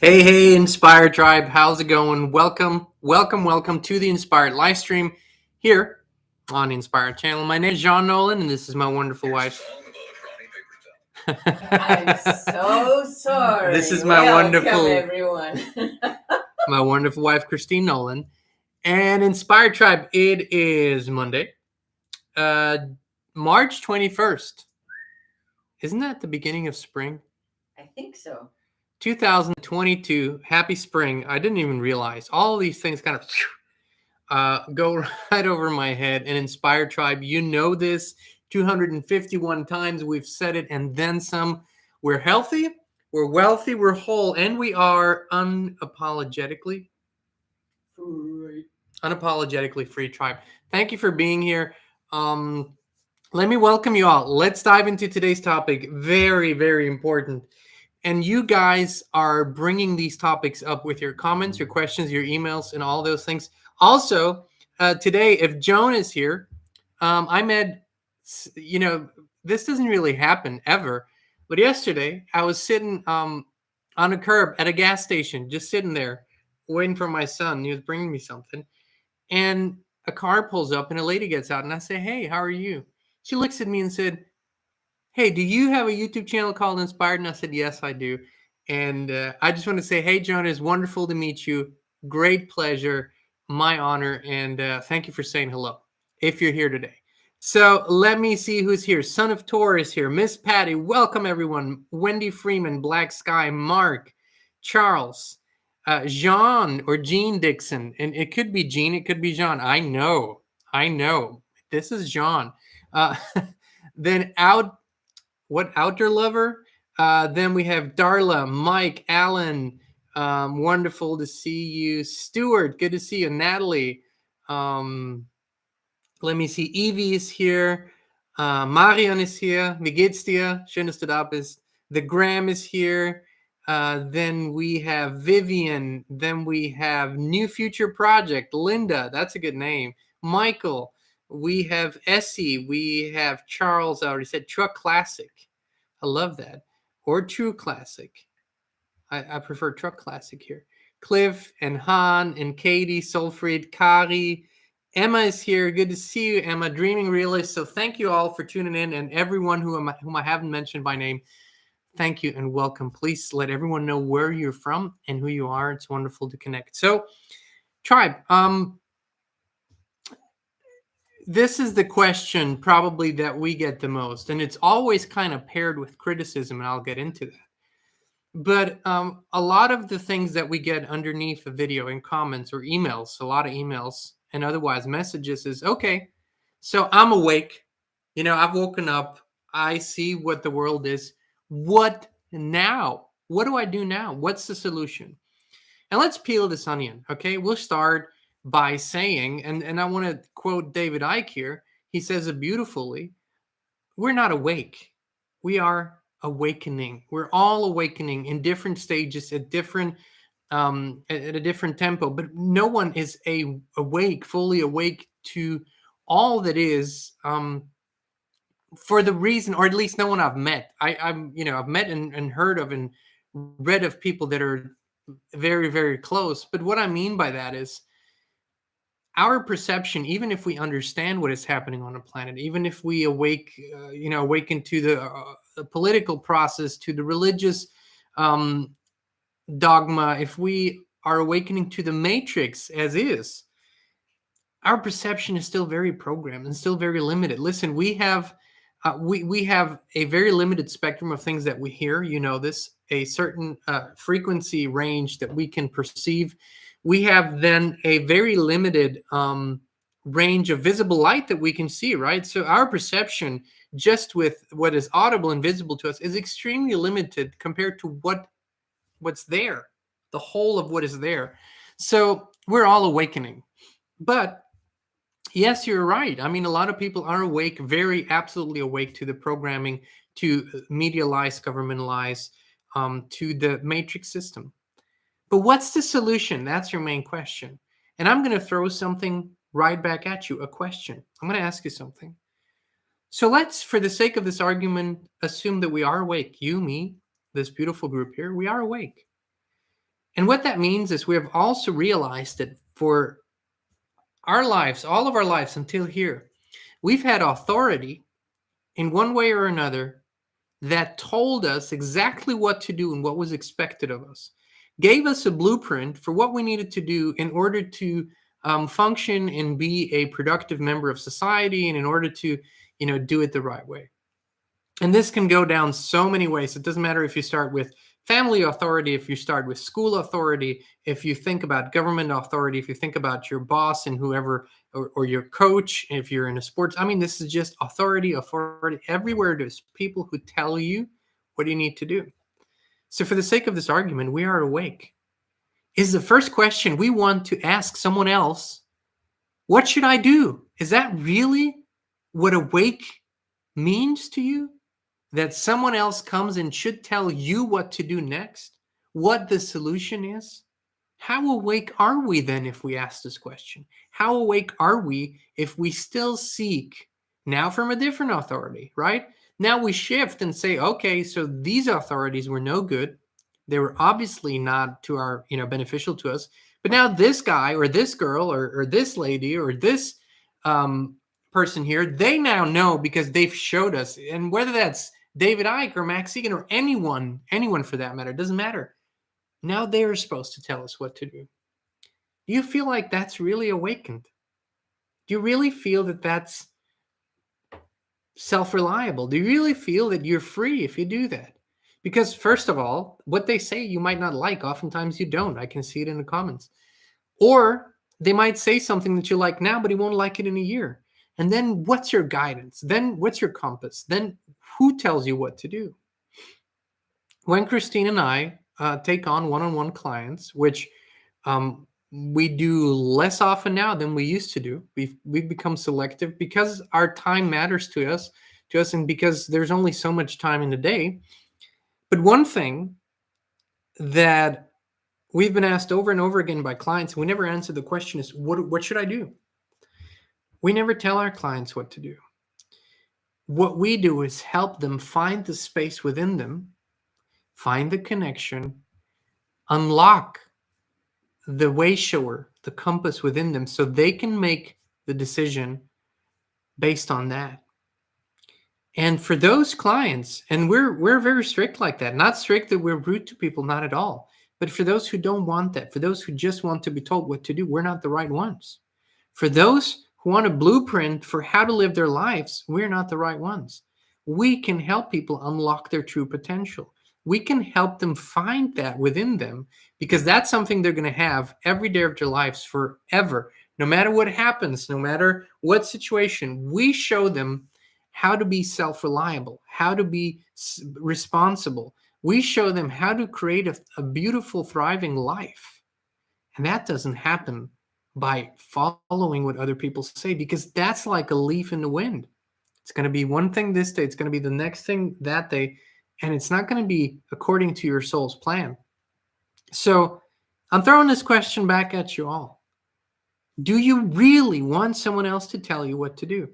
Hey, Inspired Tribe. How's it going? Welcome to the Inspired Livestream here on the Inspired channel. My name is Jean Nolan, and this is my wonderful wife. I'm so sorry. This is my Welcome, everyone. my wonderful wife, Kristin Nolan. And Inspired Tribe, it is Monday, March 21st. Isn't that the beginning of spring? I think so. 2022. Happy spring. I didn't even realize all these things kind of go right over my head. And Inspired Tribe, you know this 251 times we've said it and then some. We're healthy, we're wealthy, we're whole, and we are unapologetically free tribe. Thank you for being here. Let me welcome you all. Let's dive into today's topic. Very, very important. And you guys are bringing these topics up with your comments, your questions, your emails, and all those things. Also, today, if Joan is here, I met, this doesn't really happen ever. But yesterday, I was sitting on a curb at a gas station, just sitting there, waiting for my son. He was bringing me something. And a car pulls up and a lady gets out. And I say, "Hey, how are you?" She looks at me and said, "Hey, do you have a YouTube channel called Inspired?" And I said, "Yes, I do." And I just want to say, hey, Jonah, it's wonderful to meet you. Great pleasure, my honor. And thank you for saying hello if you're here today. So let me see who's here. Son of Tor is here. Miss Patty, welcome everyone. Wendy Freeman, Black Sky, Mark, Charles, Jean or Jean Dixon. And it could be Jean, it could be Jean. I know. This is Jean. Then Outer Lover? Then we have Darla, Mike, Alan. Wonderful to see you. Stuart, good to see you. Natalie. Let me see. Evie is here. Marian is here. Wie geht's dir? Schön, dass du da bist. The Graham is here. Then we have Vivian. Then we have New Future Project. Linda, that's a good name. Michael. We have Essie. We have Charles. I already said Truck Classic. I love that. Or True Classic. I prefer Truck Classic here. Cliff and Han and Katie, Solfried, Kari. Emma is here. Good to see you, Emma. Dreaming Realist. So thank you all for tuning in, and everyone whom I haven't mentioned by name, thank you and welcome. Please let everyone know where you're from and who you are. It's wonderful to connect. So, Tribe, this is the question probably that we get the most, and it's always kind of paired with criticism, and I'll get into that. But a lot of the things that we get underneath the video in comments or emails, a lot of emails and otherwise messages is, okay, so I'm awake. I've woken up. I see what the world is. What now? What do I do now? What's the solution? And let's peel this onion, okay? We'll start by saying, and I want to quote David Icke here. He says it beautifully. We're not awake. We are awakening. We're all awakening in different stages at a different tempo, but no one is fully awake to all that is for the reason, or at least no one I've met. I've met and heard of and read of people that are very, very close. But what I mean by that is our perception, even if we understand what is happening on the planet, even if we awaken to the political process, to the religious dogma, if we are awakening to the matrix as is, our perception is still very programmed and still very limited. Listen, we have a very limited spectrum of things that we hear. A certain frequency range that we can perceive. We have then a very limited range of visible light that we can see, right? So our perception, just with what is audible and visible to us, is extremely limited compared to what's there, the whole of what is there. So we're all awakening. But yes, you're right. I mean, a lot of people are awake, very absolutely awake to the programming, to media lies, government lies, to the matrix system. But what's the solution? That's your main question. And I'm going to throw something right back at you, a question. I'm going to ask you something. So let's, for the sake of this argument, assume that we are awake. You, me, this beautiful group here, we are awake. And what that means is we have also realized that for our lives, all of our lives until here, we've had authority in one way or another that told us exactly what to do and what was expected of us, gave us a blueprint for what we needed to do in order to function and be a productive member of society, and in order to, do it the right way. And this can go down so many ways. It doesn't matter if you start with family authority, if you start with school authority, if you think about government authority, if you think about your boss and whoever, or your coach, if you're in a sports. I mean, this is just authority. Everywhere there's people who tell you what you need to do. So for the sake of this argument, we are awake. Is the first question we want to ask someone else, what should I do? Is that really what awake means to you? That someone else comes and should tell you what to do next, what the solution is? How awake are we then if we ask this question? How awake are we if we still seek now from a different authority, right? Now we shift and say, okay, so these authorities were no good. They were obviously not to our, beneficial to us. But now this guy or this girl or this lady or this person here, they now know because they've showed us. And whether that's David Icke or Max Egan or anyone for that matter, doesn't matter. Now they are supposed to tell us what to do. Do you feel like that's really awakened? Do you really feel that that's self-reliable? Do you really feel that you're free if you do that? Because first of all, what they say you might not like. Oftentimes you don't. I can see it in the comments. Or they might say something that you like now, but you won't like it in a year. And then what's your guidance? Then what's your compass? Then who tells you what to do? When Kristin and I take on one-on-one clients, which we do less often now than we used to do. We've become selective because our time matters to us, and because there's only so much time in the day. But one thing that we've been asked over and over again by clients, we never answer the question, is what should I do? We never tell our clients what to do. What we do is help them find the space within them, find the connection, unlock the way shower, the compass within them, so they can make the decision based on that. And for those clients, and we're very strict like that, not strict that we're rude to people, not at all. But for those who don't want that, for those who just want to be told what to do, we're not the right ones. For those who want a blueprint for how to live their lives, we're not the right ones. We can help people unlock their true potential. We can help them find that within them, because that's something they're going to have every day of their lives forever. No matter what happens, no matter what situation, we show them how to be self-reliable, how to be responsible. We show them how to create a beautiful, thriving life. And that doesn't happen by following what other people say, because that's like a leaf in the wind. It's going to be one thing this day, it's going to be the next thing that day, and it's not going to be according to your soul's plan. So I'm throwing this question back at you all. Do you really want someone else to tell you what to do?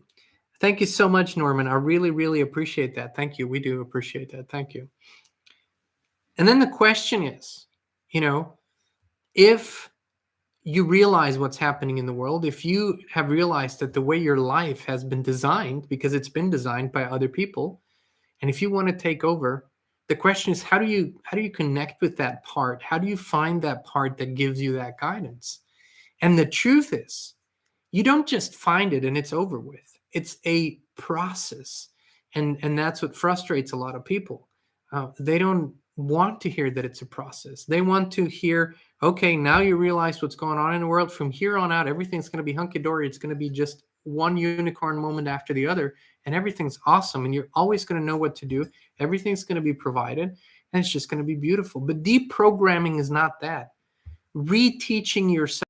Thank you so much, Norman. I really, really appreciate that. Thank you. We do appreciate that. Thank you. And then the question is, if you realize what's happening in the world, if you have realized that the way your life has been designed, because it's been designed by other people, and if you want to take over, the question is, how do you connect with that part? How do you find that part that gives you that guidance? And the truth is, you don't just find it and it's over with. It's a process. And that's what frustrates a lot of people. They don't want to hear that it's a process. They want to hear, okay, now you realize what's going on in the world. From here on out, everything's going to be hunky-dory. It's going to be just one unicorn moment after the other, and everything's awesome. And you're always going to know what to do. Everything's going to be provided, and it's just going to be beautiful. But deprogramming is not that. Reteaching yourself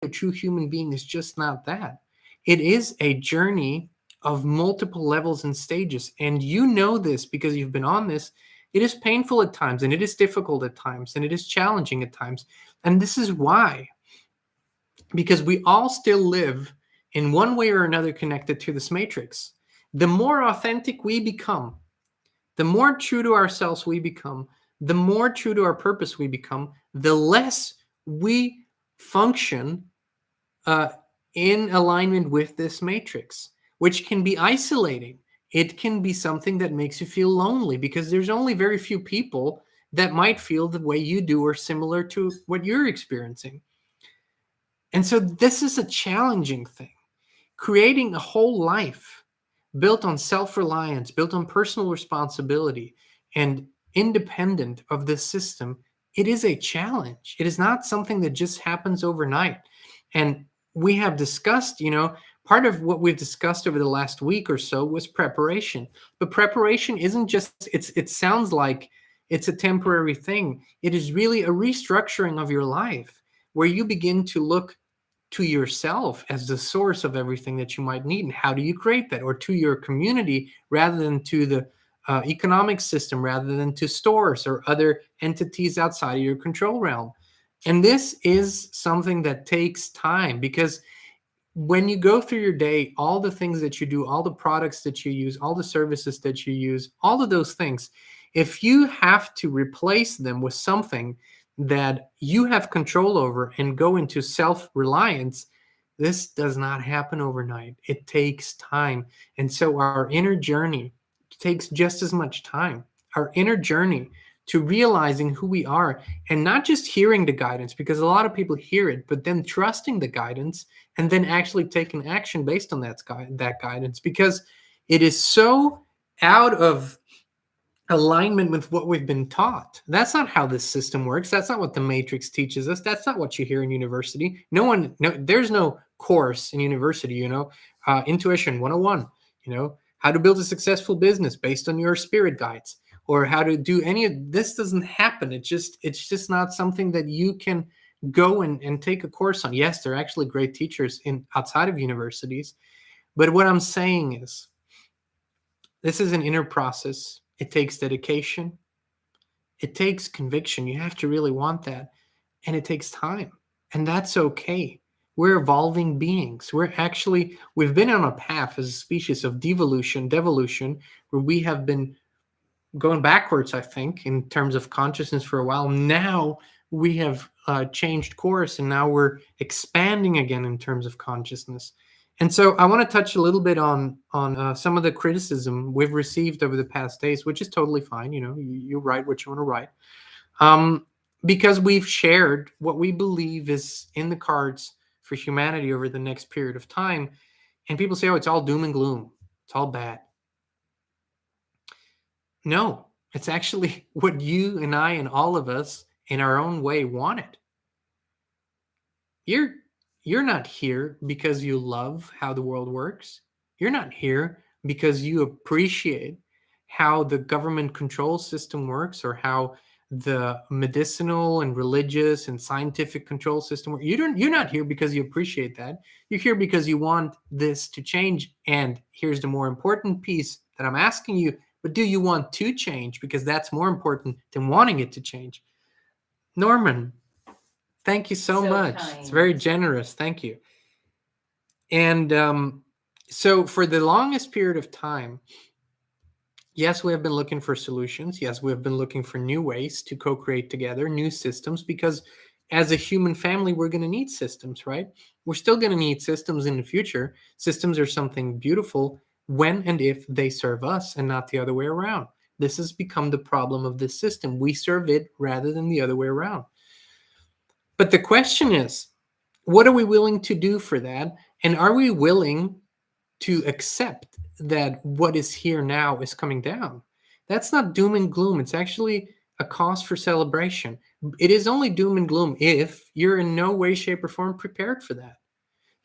a true human being is just not that. It is a journey of multiple levels and stages. And you know this because you've been on this. It is painful at times, and it is difficult at times, and it is challenging at times. And this is why. Because we all still live in one way or another connected to this matrix. The more authentic we become, the more true to ourselves we become, the more true to our purpose we become, the less we function in alignment with this matrix, which can be isolating. It can be something that makes you feel lonely because there's only very few people that might feel the way you do or similar to what you're experiencing. And so this is a challenging thing. Creating a whole life built on self-reliance, built on personal responsibility, and independent of this system, it is a challenge. It is not something that just happens overnight. And we have discussed, part of what we've discussed over the last week or so was preparation. But preparation isn't just, it sounds like it's a temporary thing. It is really a restructuring of your life where you begin to look to yourself as the source of everything that you might need. And how do you create that? Or to your community rather than to the economic system, rather than to stores or other entities outside of your control realm. And this is something that takes time, because when you go through your day, all the things that you do, all the products that you use, all the services that you use, all of those things, if you have to replace them with something that you have control over and go into self-reliance, this does not happen overnight. It takes time. And so our inner journey takes just as much time. Our inner journey to realizing who we are, and not just hearing the guidance, because a lot of people hear it, but then trusting the guidance and then actually taking action based on that guidance, because it is so out of alignment with what we've been taught. That's not how this system works. That's not what the matrix teaches us. That's not what you hear in university. There's no course in university, intuition 101, how to build a successful business based on your spirit guides, or how to do any of this. Doesn't happen. It's just not something that you can go and take a course on. Yes, there are actually great teachers outside of universities. But what I'm saying is, this is an inner process. It takes dedication. It takes conviction. You have to really want that. And it takes time. And that's okay. We're evolving beings. We've been on a path as a species of devolution, where we have been going backwards, I think, in terms of consciousness for a while. Now we have changed course, and now we're expanding again in terms of consciousness. And so I want to touch a little bit on some of the criticism we've received over the past days, which is totally fine. You write what you want to write, because we've shared what we believe is in the cards for humanity over the next period of time. And people say, oh, it's all doom and gloom. It's all bad. No, it's actually what you and I and all of us in our own way wanted. You're not here because you love how the world works. You're not here because you appreciate how the government control system works, or how the medicinal and religious and scientific control system works. You're not here because you appreciate that. You're here because you want this to change. And here's the more important piece that I'm asking you. But do you want to change? Because that's more important than wanting it to change. Norman, thank you so much. Kind. It's very generous. Thank you. And so for the longest period of time, yes, we have been looking for solutions. Yes, we have been looking for new ways to co-create together, new systems, because as a human family, we're going to need systems, right? We're still going to need systems in the future. Systems are something beautiful when and if they serve us and not the other way around. This has become the problem of this system. We serve it rather than the other way around. But the question is, what are we willing to do for that? And are we willing to accept that what is here now is coming down? That's not doom and gloom. It's actually a cause for celebration. It is only doom and gloom if you're in no way, shape, or form prepared for that.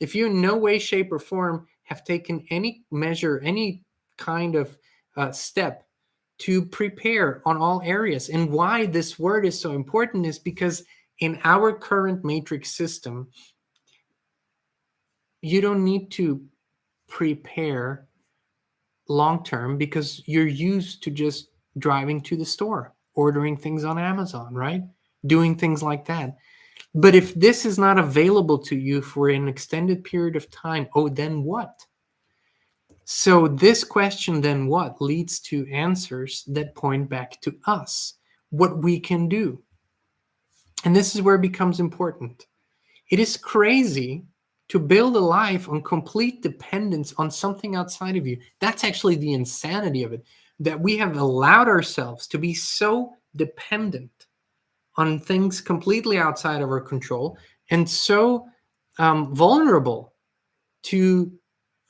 If you in no way, shape, or form have taken any measure, any kind of step to prepare on all areas. And why this word is so important is because in our current matrix system, you don't need to prepare long-term, because you're used to just driving to the store, ordering things on Amazon, right? Doing things like that. But if this is not available to you for an extended period of time, oh, then what? So this question, then what, leads to answers that point back to us. what we can do. And this is where it becomes important. It is crazy to build a life on complete dependence on something outside of you. That's actually the insanity of it, that we have allowed ourselves to be so dependent on things completely outside of our control and so vulnerable to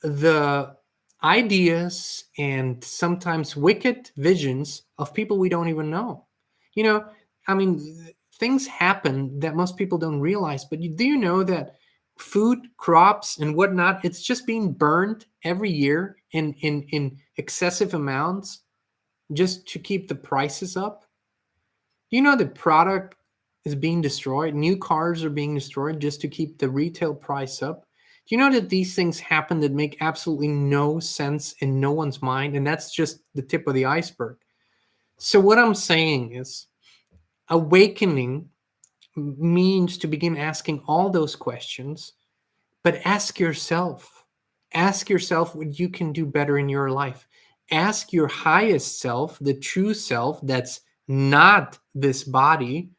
the ideas and sometimes wicked visions of people we don't even know. You know, I mean, things happen that most people don't realize, but do you know that food, crops, and whatnot, it's just being burned every year in excessive amounts just to keep the prices up? Do you know the product is being destroyed? New cars are being destroyed just to keep the retail price up. Do you know that these things happen that make absolutely no sense in no one's mind? And that's just the tip of the iceberg. So what I'm saying is awakening means to begin asking all those questions, but ask yourself what you can do better in your life. Ask your highest self, the true self that's not this body.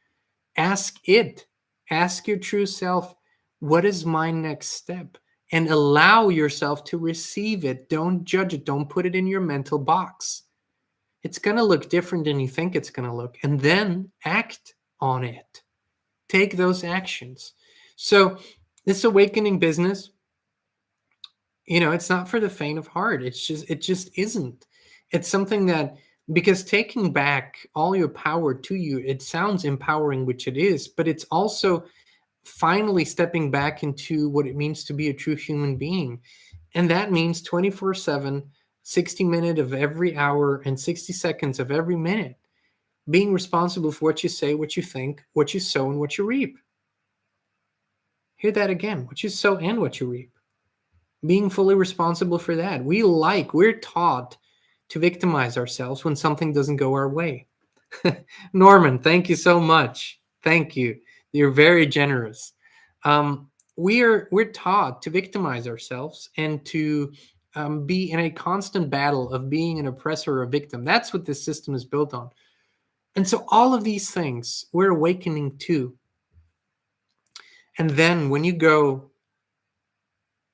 Ask it. Ask your true self, what is my next step? And allow yourself to receive it. Don't judge it. Don't put it in your mental box. It's going to look different than you think it's going to look. And then act on it. Take those actions. So this awakening business, you know, it's not for the faint of heart. It just isn't. It's something that, because taking back all your power to you, it sounds empowering, which it is, but it's also finally stepping back into what it means to be a true human being. And that means 24/7, 60 minutes of every hour and 60 seconds of every minute, being responsible for what you say, what you think, what you sow, and what you reap. Hear that again, what you sow and what you reap. Being fully responsible for that. We're taught to victimize ourselves when something doesn't go our way. Norman, thank you so much. Thank you. You're very generous. We're taught to victimize ourselves and to be in a constant battle of being an oppressor or a victim. That's what this system is built on. And so all of these things we're awakening to. And then when you go,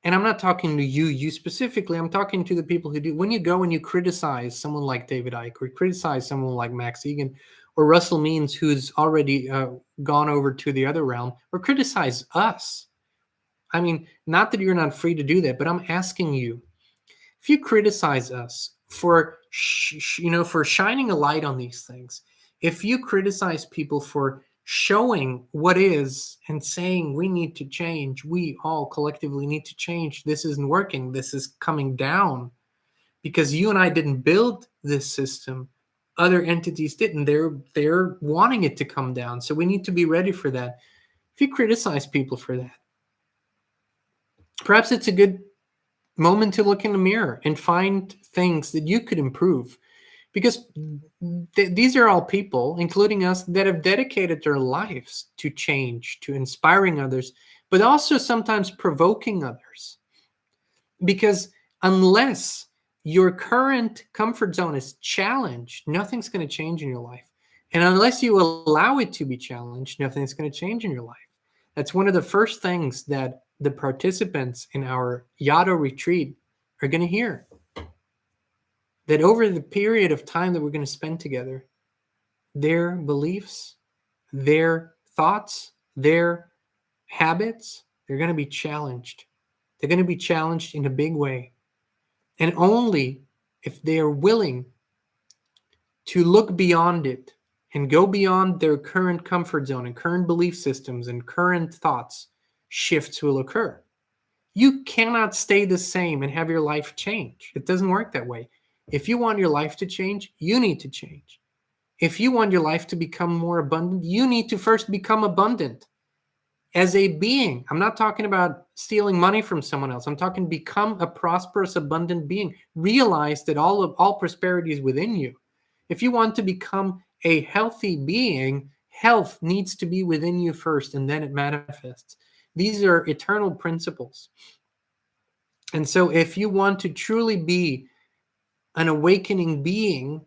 and I'm not talking to you specifically, I'm talking to the people who do. When you go and you criticize someone like David Icke, or criticize someone like Max Egan, or Russell Means, who's already gone over to the other realm, or criticize us. I mean, not that you're not free to do that, but I'm asking you, if you criticize us for, for shining a light on these things, if you criticize people for showing what is and saying we need to change, we all collectively need to change, this isn't working, this is coming down, because you and I didn't build this system, other entities didn't. They're wanting it to come down, so we need to be ready for that. If you criticize people for that, perhaps it's a good moment to look in the mirror and find things that you could improve, because these are all people, including us, that have dedicated their lives to change, to inspiring others, but also sometimes provoking others. Because unless your current comfort zone is challenged, nothing's going to change in your life. And unless you allow it to be challenged, nothing's going to change in your life. That's one of the first things that the participants in our Yado retreat are going to hear. That over the period of time that we're going to spend together, their beliefs, their thoughts, their habits, they're going to be challenged. They're going to be challenged in a big way. And only if they are willing to look beyond it and go beyond their current comfort zone and current belief systems and current thoughts, shifts will occur. You cannot stay the same and have your life change. It doesn't work that way. If you want your life to change, you need to change. If you want your life to become more abundant, you need to first become abundant as a being. I'm not talking about stealing money from someone else. I'm talking become a prosperous, abundant being. Realize that all prosperity is within you. If you want to become a healthy being, health needs to be within you first, and then it manifests. These are eternal principles. And so if you want to truly be an awakening being,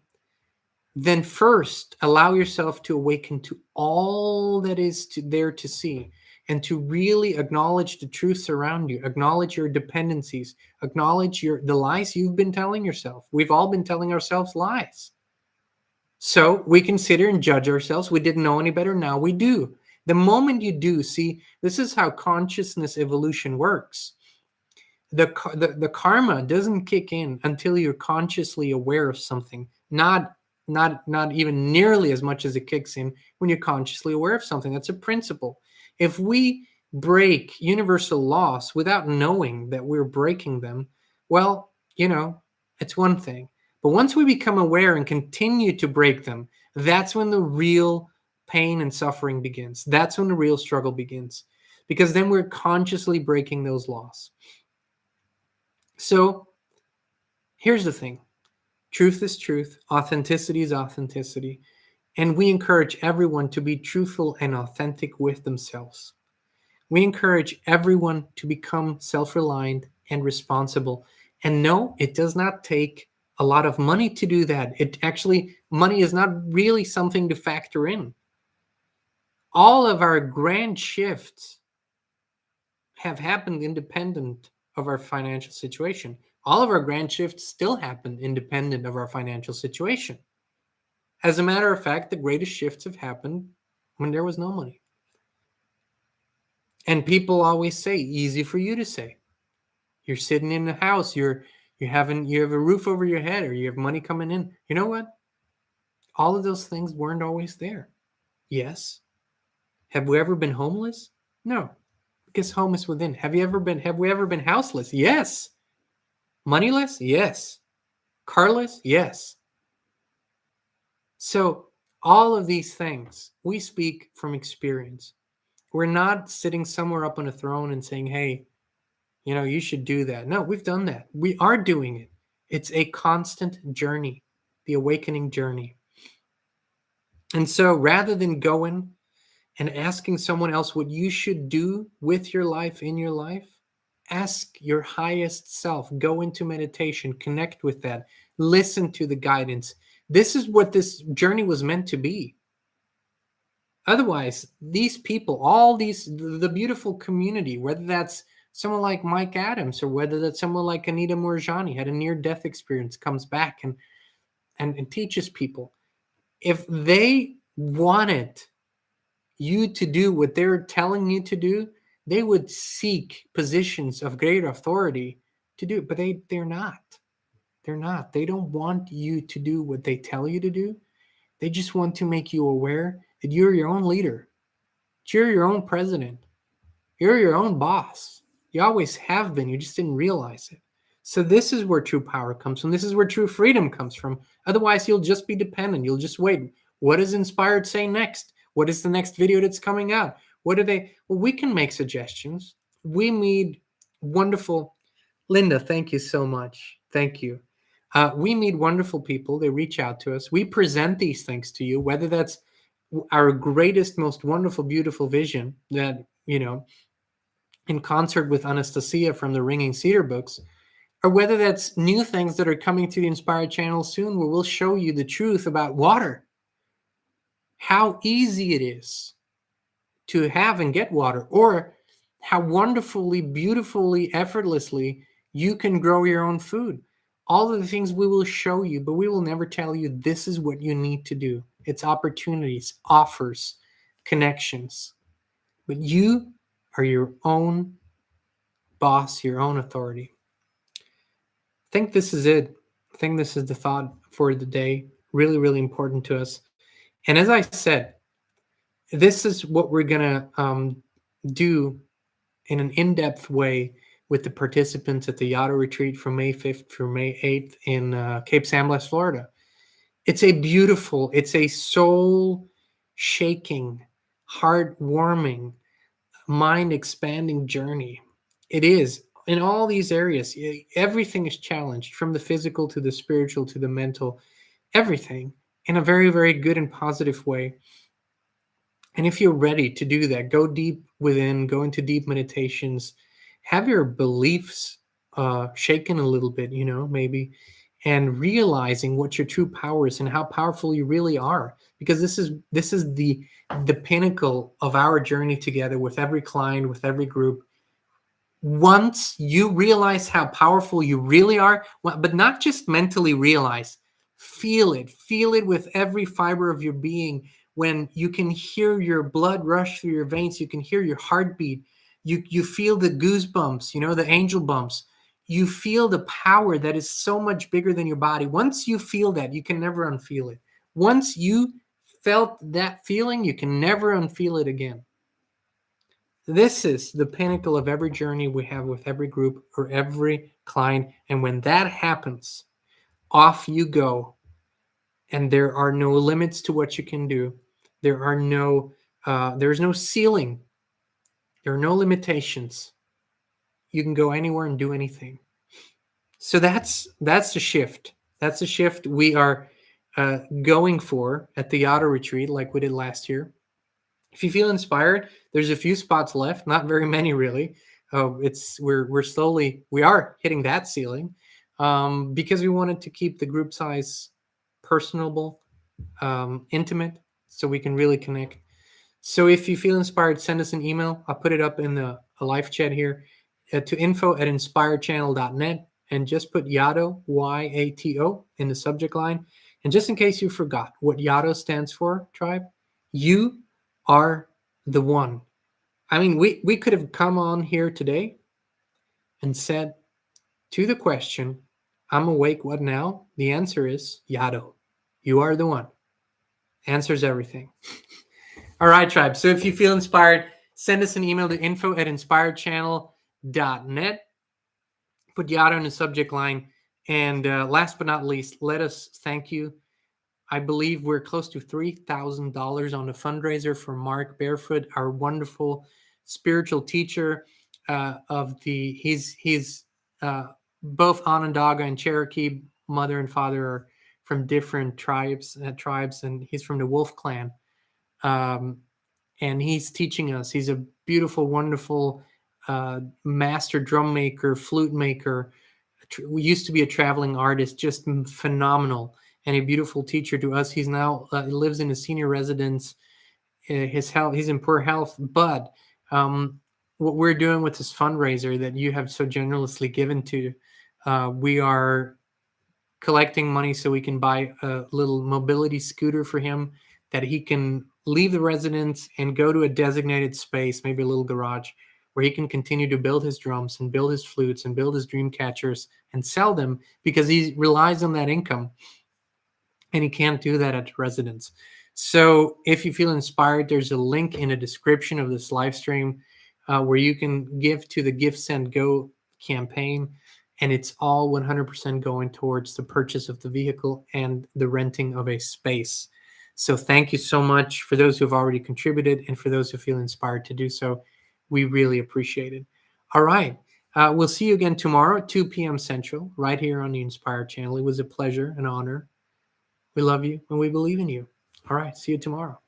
then first allow yourself to awaken to all that is there to see, and to really acknowledge the truths around you, acknowledge your dependencies, acknowledge the lies you've been telling yourself. We've all been telling ourselves lies. So we consider and judge ourselves. We didn't know any better. Now we do. The moment you do, see, this is how consciousness evolution works. The karma doesn't kick in until you're consciously aware of something. Not even nearly as much as it kicks in when you're consciously aware of something. That's a principle. If we break universal laws without knowing that we're breaking them, well, it's one thing. But once we become aware and continue to break them, that's when the real pain and suffering begins. That's when the real struggle begins, because then we're consciously breaking those laws. So here's the thing. Truth is truth. Authenticity is authenticity. And we encourage everyone to be truthful and authentic with themselves. We encourage everyone to become self-reliant and responsible. And no, it does not take a lot of money to do that. Money is not really something to factor in. All of our grand shifts have happened independent of our financial situation. All of our grand shifts still happen independent of our financial situation. As a matter of fact, the greatest shifts have happened when there was no money. And people always say, easy for you to say. You're sitting in the house, you have a roof over your head, or you have money coming in. You know what? All of those things weren't always there. Yes. Have we ever been homeless? No. Because home is within. Have we ever been houseless? Yes. Moneyless? Yes. Carless? Yes. So all of these things, we speak from experience. We're not sitting somewhere up on a throne and saying, hey, you should do that. No, we've done that. We are doing it. It's a constant journey, the awakening journey. And so rather than going and asking someone else what you should do with your life, in your life, ask your highest self. Go into meditation, connect with that, listen to the guidance. This is what this journey was meant to be. Otherwise, these people, the beautiful community, whether that's someone like Mike Adams or whether that's someone like Anita Moorjani, had a near-death experience, comes back and teaches people. If they wanted you to do what they're telling you to do, they would seek positions of great authority to do it, but they're not. They're not. They don't want you to do what they tell you to do. They just want to make you aware that you're your own leader. You're your own president. You're your own boss. You always have been. You just didn't realize it. So this is where true power comes from. This is where true freedom comes from. Otherwise, you'll just be dependent. You'll just wait. What does Inspired say next? What is the next video that's coming out? What do they? Well, we can make suggestions. We meet wonderful. Linda, thank you so much. Thank you. We meet wonderful people. They reach out to us. We present these things to you, whether that's our greatest, most wonderful, beautiful vision that, in concert with Anastasia from the Ringing Cedar books, or whether that's new things that are coming to the Inspired channel soon, where we'll show you the truth about water, how easy it is to have and get water, or how wonderfully, beautifully, effortlessly you can grow your own food. All of the things we will show you, but we will never tell you this is what you need to do. It's opportunities, offers, connections. But you are your own boss, your own authority. I think this is it. I think this is the thought for the day. Really, really important to us. And as I said, this is what we're going to do in an in-depth way with the participants at the Yada retreat from May 5th through May 8th in Cape San Blas, Florida. It's a soul-shaking, heart-warming, mind-expanding journey. It is. In all these areas, everything is challenged, from the physical to the spiritual to the mental, everything in a very, very good and positive way. And if you're ready to do that, go deep within, go into deep meditations, have your beliefs shaken a little bit, maybe, and realizing what your true power is and how powerful you really are, because this is the pinnacle of our journey together with every client, with every group. Once you realize how powerful you really are, but not just mentally realize, feel it with every fiber of your being. When you can hear your blood rush through your veins, you can hear your heartbeat, you feel the goosebumps, the angel bumps. You feel the power that is so much bigger than your body. Once you feel that, you can never unfeel it. Once you felt that feeling, you can never unfeel it again. This is the pinnacle of every journey we have with every group or every client. And when that happens, off you go. And there are no limits to what you can do. There's no ceiling. There are no limitations. You can go anywhere and do anything. So that's the shift. That's the shift we are going for at the Yada retreat, like we did last year. If you feel inspired, there's a few spots left, not very many really. We are hitting that ceiling because we wanted to keep the group size personable, intimate, so we can really connect. So if you feel inspired, send us an email. I'll put it up in the live chat here to info@inspiredchannel.net, and just put Yato, YATO, in the subject line. And just in case you forgot what Yato stands for, tribe, you are the one. I mean, we could have come on here today and said to the question, I'm awake, what now? The answer is Yato. You are the one. Answers everything. All right, tribe. So if you feel inspired, send us an email to info@inspiredchannel.net. Put Yato in the subject line. And last but not least, let us thank you. I believe we're close to $3,000 on the fundraiser for Mark Barfoot, our wonderful spiritual teacher. He's both Onondaga and Cherokee. Mother and father are from different tribes, and he's from the Wolf Clan. And he's teaching us. He's a beautiful, wonderful master drum maker, flute maker. We used to be a traveling artist, just phenomenal, and a beautiful teacher to us. He's now lives in a senior residence. He's in poor health, but what we're doing with this fundraiser that you have so generously given to, we are collecting money so we can buy a little mobility scooter for him, that he can leave the residence and go to a designated space, maybe a little garage, where he can continue to build his drums and build his flutes and build his dream catchers and sell them, because he relies on that income and he can't do that at residence. So if you feel inspired, there's a link in the description of this live stream where you can give to the Give, Send, Go campaign. And it's all 100% going towards the purchase of the vehicle and the renting of a space. So thank you so much for those who have already contributed, and for those who feel inspired to do so. We really appreciate it. All right. We'll see you again tomorrow at 2 p.m. Central, right here on the Inspired channel. It was a pleasure, an honor. We love you and we believe in you. All right. See you tomorrow.